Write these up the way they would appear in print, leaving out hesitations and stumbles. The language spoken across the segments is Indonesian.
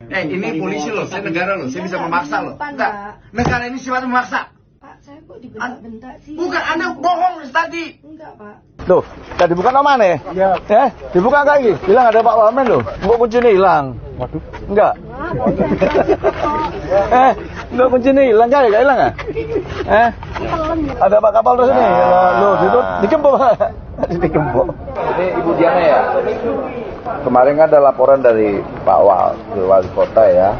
Ini polisi loh, saya negara loh, saya bisa memaksa loh. Enggak, negara ini sifatnya memaksa. Pak, saya kok dibentak-bentak sih? Bukan, Anda bohong tadi. Enggak, Pak. Tuh, tadi buka nama nih? Iya. Dibuka kayak gini. Bilang ada Pak Wamen loh. Kok kuncinya hilang? Waduh. Enggak. Enggak kuncinya hilang kali, enggak hilang ah? Ada Pak Kapolres ini. Loh, itu dikempuk. Dikempuk. Ini Ibu Diana ya? Kemarin kan ada laporan dari Pak Wali Kota ya.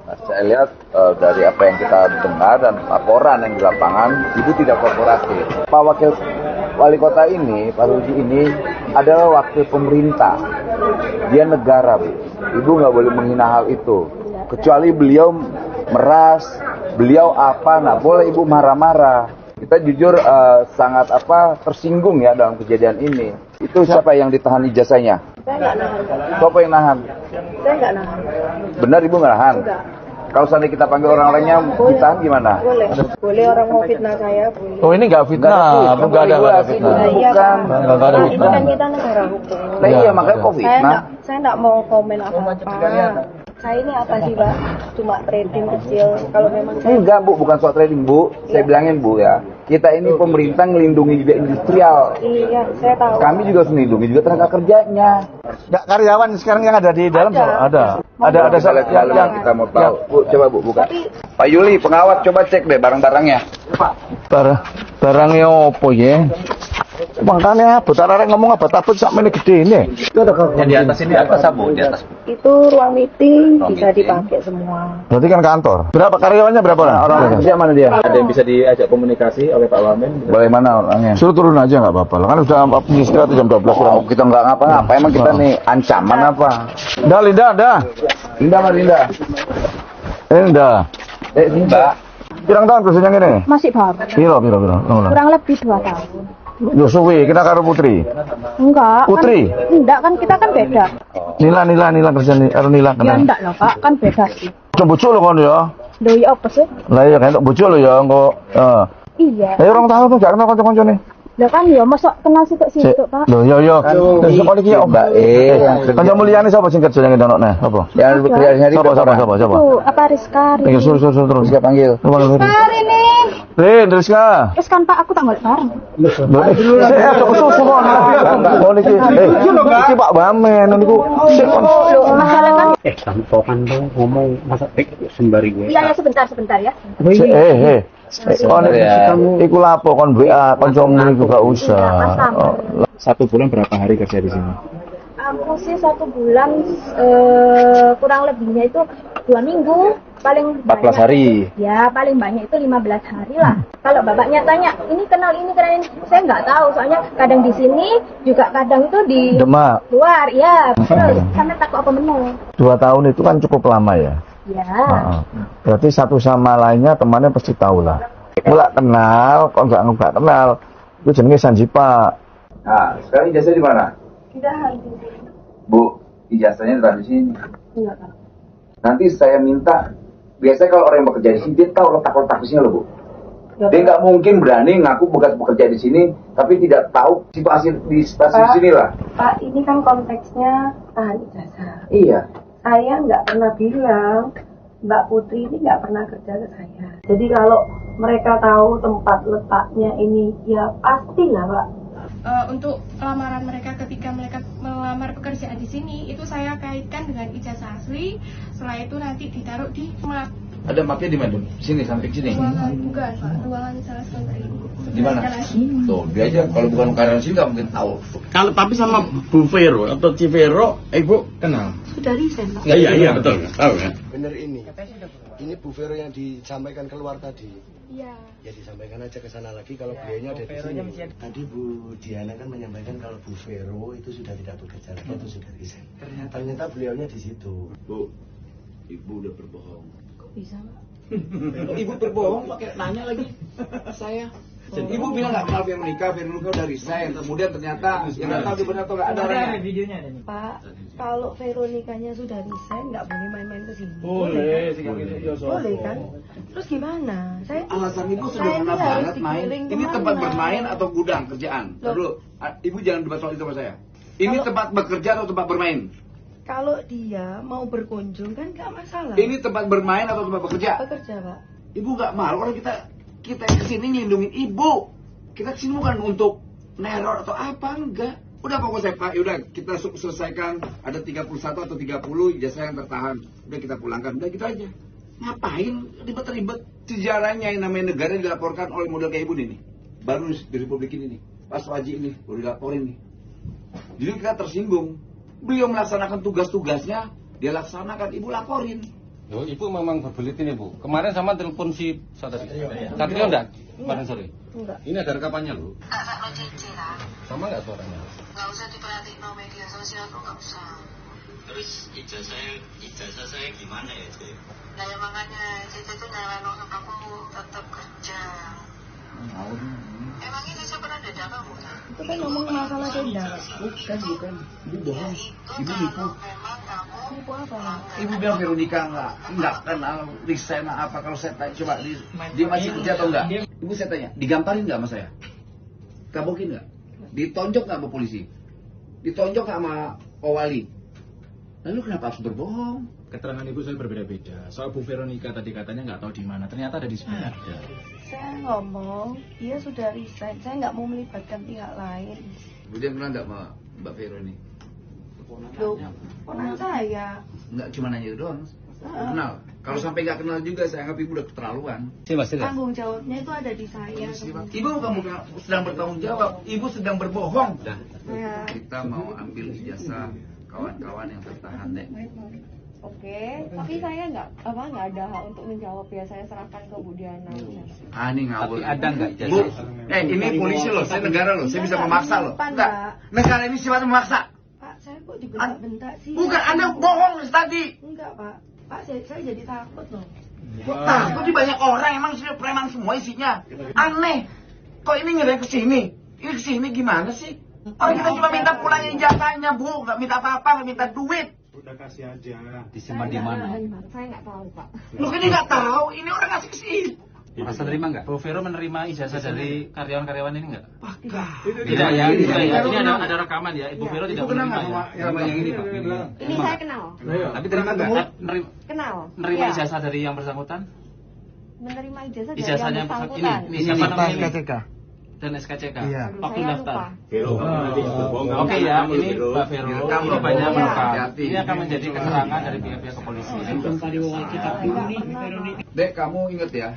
Nah, saya lihat dari apa yang kita dengar dan laporan yang di lapangan, Ibu tidak kooperatif. Pak Wakil Wali Kota ini, Pak Rudi ini adalah wakil pemerintah. Dia negara, Bu. Ibu nggak boleh menghina hal itu. Kecuali beliau meras, beliau apa, nah boleh Ibu marah-marah. Kita jujur sangat tersinggung ya dalam kejadian ini. Itu siapa yang ditahan ijazahnya? Saya nggak nahan. Siapa yang nahan? Saya nggak nahan. Benar Ibu nggak nahan? Enggak. Kalau seandainya kita panggil orang lainnya ditahan gimana? Boleh. Boleh orang mau fitnah saya, boleh. Oh, ini enggak fitnah. Enggak ada fitnah. Iya, Pak. Enggak ada Ini fitnah. kan kita negara hukum. Nah, iya makanya kok fitnah. Saya nggak mau komen apa-apa. Saya ini apa sih, Pak? Cuma trading kecil. Kalau memang saya... Enggak Bu, bukan soal trading Bu. Saya bilangin Bu ya. Kita ini pemerintah ngelindungi juga industrial. Iya, saya tahu. Kami juga harus melindungi juga tenaga kerjanya. Enggak karyawan sekarang yang ada di dalam ada. Ada yang kita mau tahu. Bu, coba Bu buka. Pak Yuli, pengawas coba cek deh barang-barangnya. Barangnya opo ya? Makanya bentar arek ngomong apa tabut sak meneh gede ini. Yang di atas ini apa Bu? Di atas. Itu ruang meeting bisa dipakai semua. Berarti kan kantor. Berapa karyawannya berapa orang? Orang kerja mana dia? Ada yang bisa diajak komunikasi oleh Pak Wamen? Boleh mana orangnya? Suruh turun aja nggak apa-apa. Kan sudah istirahat jam 12 kurang. Oh, kita nggak ngapa-ngapa. Emang kita nih ancaman apa? Dah Linda, dah. Linda mana Linda? Linda. Linda. Pirang tahun kerjanya ini? Masih baru. Piro. Kurang lebih 2 tahun. Yo suwi, kita karo Putri. Enggak. Putri? Kan, enggak, kan kita kan beda. Nila kerjanya Nila Ya kenal. enggak loh, Pak. Kan beda sih. Coba bocor lo kon ya. Loh, ya apa sih? Lah ya kan bocor lo ya engko. Iya. Ayo orang tahu tuh gak kenal kanca-kancane. Lah kan ya masuk kenal situ, Pak. Loh yo. Terus sekolah iki Mbak kanca mulyane sapa sing kerja nang ndonokne? Apa? Yang bekerja hari Sapa? Itu apa Rizka? Ayo suruh terus. Kita panggil. Ini. Rizka. Terus kan Pak, aku tak golek bareng. Saya ada kesusu kok. Oh niki. Iki Pak Wamen niku. Loh, masalah kan. Tampokan dong ngomong masa sembari gue. Iya, sebentar ya. Oh iku lapo kon WA kancamu niku gak usah. 1 bulan berapa hari kerja di sini? Aku sih 1 bulan kurang lebihnya itu 2 minggu. Paling 14 hari. Ya, paling banyak itu 15 hari lah. Kalau bapaknya tanya, ini kenal ini, saya nggak tahu. Soalnya kadang di sini, juga kadang itu di Demak. luar. Ya, terus sampai takut apa menu. 2 tahun itu kan cukup lama ya. Ya. Berarti satu sama lainnya temannya pasti tahu lah. Mulak kenal, kok nggak kenal. Itu jenenge Sanjipa. Nah, sekarang ijazah di mana? Tidak habis. Bu, ijazahnya di sini. Iya, Pak. Nanti saya minta, biasanya kalau orang yang bekerja di sini, dia tahu letak-letak di sini loh Bu. Ya, Dia nggak mungkin berani ngaku bekerja di sini, tapi tidak tahu situasi di stasiun sini lah. Pak, ini kan konteksnya tahan ijazah. Iya. Saya nggak pernah bilang Mbak Putri ini nggak pernah kerja ke saya. Jadi kalau mereka tahu tempat letaknya ini, ya pastilah Pak. Untuk lamaran mereka ketika mereka melamar pekerjaan di sini itu saya kaitkan dengan ijazah asli. Setelah itu nanti ditaruh di map. Ada mapnya di mana? Sini, samping sini. Ruangan bukan, Pak. Ruangan salah satu Di mana? Tuh, dia aja kalau bukan karyawan sini nggak mungkin tahu. Kalau tapi sama Bu Vero atau Civero, Ibu kenal? Sudah resign Pak. Iya betul. Tahu ya. Bener ini Bu Vero yang disampaikan keluar tadi. Iya. Ya disampaikan aja ke sana lagi kalau beliaunya ada di sini. Tadi Bu Diana kan menyampaikan kalau Bu Vero itu sudah tidak bekerja lagi atau sudah resign. Ternyata beliaunya di situ. Bu, Ibu udah berbohong. Kok bisa Pak? Ibu berbohong pakai nanya lagi saya. Ibu bilang nggak kenal Veronica udah resign. Kemudian ternyata yang nggak tahu dia benar atau nggak ada orangnya. Videonya ada nih. Pak, kalau Veronikanya sudah resign nggak boleh main-main ke sini. Boleh kan? Terus gimana? Alasan Ibu Saya sederhana ini harus banget main. digiring Ini kemana? tempat bermain atau gudang kerjaan? Dulu, Ibu jangan debat soal itu sama saya. Ini tempat bekerja atau tempat bermain? Kalau dia mau berkunjung kan nggak masalah. Ini tempat bermain atau tempat bekerja? Bekerja, Pak. Ibu nggak malu orang kita kesini ngelindungin ibu. Kita kesini bukan untuk neror atau apa, enggak. Udah pokoknya Pak, udah kita selesaikan ada 31 atau 30 ijazah yang tertahan. Udah kita pulangkan, udah gitu aja. Ngapain ribet-ribet? Sejarahnya yang namanya negara dilaporkan oleh model kayak ibu ini. Baru di Republik ini nih, Pak Suwaji ini baru dilaporin nih. Jadi kita tersinggung. Beliau melaksanakan tugas-tugasnya, dia laksanakan, ibu laporin. Loh, ibu memang berbelit ini, Bu. Kemarin sama telepon si Satrio enggak? Kemarin sore. Enggak. Ini ada rekamannya, loh. Kakak cicilan. Sama enggak suaranya? Nggak usah diperhatiin no media sosial tuh nggak usah. Terus ijazah saya gimana ya, Cik? Nah ya makanya Cici tuh nyalain untuk kamu tetap kerja. Emang ini siapa ada kamu? Itu kan ngomong masalah denda. Bukan. Ibu bohong. Ibu nipu. Memang kamu Nipu apa? Ibu bilang Veronica enggak kenal resign apa. Kalau saya tanya, coba dia masih kerja atau enggak? Ibu saya tanya, digamparin enggak sama saya? Kabokin enggak? Ditonjok enggak sama polisi? Ditonjok enggak sama Owali? Lalu kenapa harus berbohong? Keterangan ibu saya berbeda-beda. Soal Bu Veronica tadi katanya nggak tahu di mana. Ternyata ada di sebelah. Saya ngomong, dia sudah resign. Saya nggak mau melibatkan pihak lain. Kemudian kenal enggak sama Mbak Vero ini? Loh, ponakan saya. Enggak cuma nanya doang. Kenal. Kalau sampai nggak kenal juga, saya anggap ibu udah keterlaluan. Tanggung jawabnya itu ada di saya. Ibu bukan sedang bertanggung jawab, ibu sedang berbohong. Ya. Kita mau ambil ijazah kawan-kawan yang tertahan, Dek. Oke, tapi saya nggak ada hak untuk menjawab ya, saya serahkan ke Bu Diana. Ini ngawur. Tapi ada nggak Bu, ini polisi loh, saya negara loh, saya bisa memaksa loh. Enggak, negara ini sifatnya memaksa. Pak, saya kok dibentak-bentak sih? Bukan, Anda bohong tadi. Enggak, Pak. Pak, saya jadi takut loh. Kok takut di banyak orang, emang preman semua isinya. Aneh. Kok ini ngerem ke sini? Ini ke sini gimana sih? Orang kita cuma minta pulangin ijazahnya, Bu, nggak minta apa-apa, nggak minta duit. Udah kasih aja. Disimpan di mana? Saya nggak tahu, Pak. Lu kan nggak tahu, ini orang ngasih ke sini. Merasa terima nggak? Bu Vero menerima ijazah dari karyawan-karyawan ini nggak? Tidak ya, tidak ya. Ini ada rekaman ya. Ibu Vero tidak menerima ya. Yang ini, Pak. Ini saya kenal. Tapi terima nggak? Kenal. Menerima Iya. ijazah dari yang bersangkutan? Menerima ijazah dari Ijazahnya yang bersangkutan. ini siapa namanya ini? Dan SKCK. Waktu Saya daftar. lupa. Oke ya, ini Mbak Vero. Ini banyak Iya. manfaat. Ini akan menjadi keterangan dari pihak-pihak kepolisian. Dek, kamu inget ya,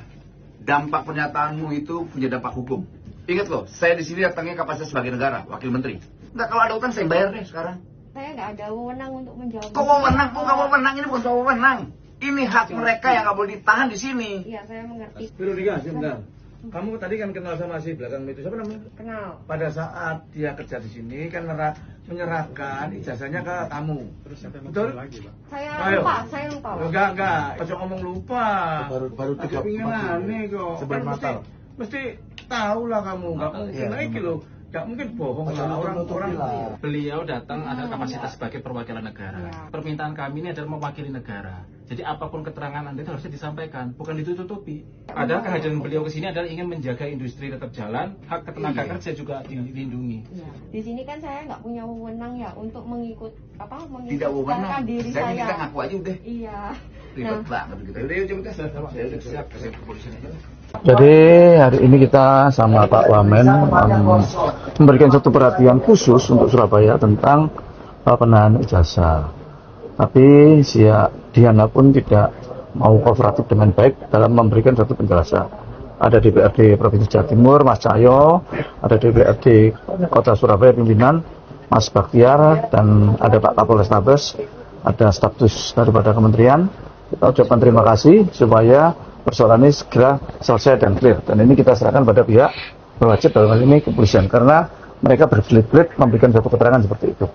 dampak pernyataanmu itu punya dampak hukum. Ingat loh, saya di sini datangnya kapasitas sebagai negara, wakil menteri. Enggak, kalau ada utang saya bayar deh sekarang. Saya nggak ada wewenang untuk menjawab. Kok mau menang? Kok nggak mau menang? Ini bukan soal menang. Ini hak mereka yang nggak boleh ditahan di sini. Iya, saya mengerti. Veronica, sebentar. Kamu tadi kan kenal sama si belakang itu, siapa namanya? Kenal. Pada saat dia kerja di sini kan menyerahkan ijazahnya ke kamu. Terus siapa yang betul? Lagi, Pak? Saya lupa. Pak. Enggak. Ojo ngomong lupa. Baru agak pingin aneh kok. sebelum Kan Natal. mesti tahu lah kamu. Enggak mungkin lagi loh. Enggak mungkin bohong lah orang-orang. Beliau datang ada kapasitas sebagai perwakilan negara. Ya. Permintaan kami ini adalah mewakili negara. Jadi apapun keterangan Anda itu harusnya disampaikan, bukan ditutupi. Ada kehadiran beliau ke sini adalah ingin menjaga industri tetap jalan, hak ketenaga kerja juga dilindungi. Ya. Di sini kan saya nggak punya wewenang ya untuk Tidak mengikutkan wewenang. diri Dan kita saya. ngaku aja udah. Iya. Ribet banget gitu. Udah yuk coba tes. Saya udah siap kasih kepolisian aja. Jadi hari ini kita sama Pak Wamen memberikan satu perhatian khusus untuk Surabaya tentang penahanan ijazah. Tapi Diana pun tidak mau kooperatif dengan baik dalam memberikan satu penjelasan. Ada DPRD Provinsi Jawa Timur, Mas Cahyo, ada DPRD Kota Surabaya pimpinan, Mas Baktiar, dan ada Pak Kapolres Tabes, ada status daripada kementerian. Kita ucapkan terima kasih supaya persoalan ini segera selesai dan clear. Dan ini kita serahkan pada pihak berwajib dalam hal ini kepolisian, karena mereka berbelit-belit memberikan satu keterangan seperti itu.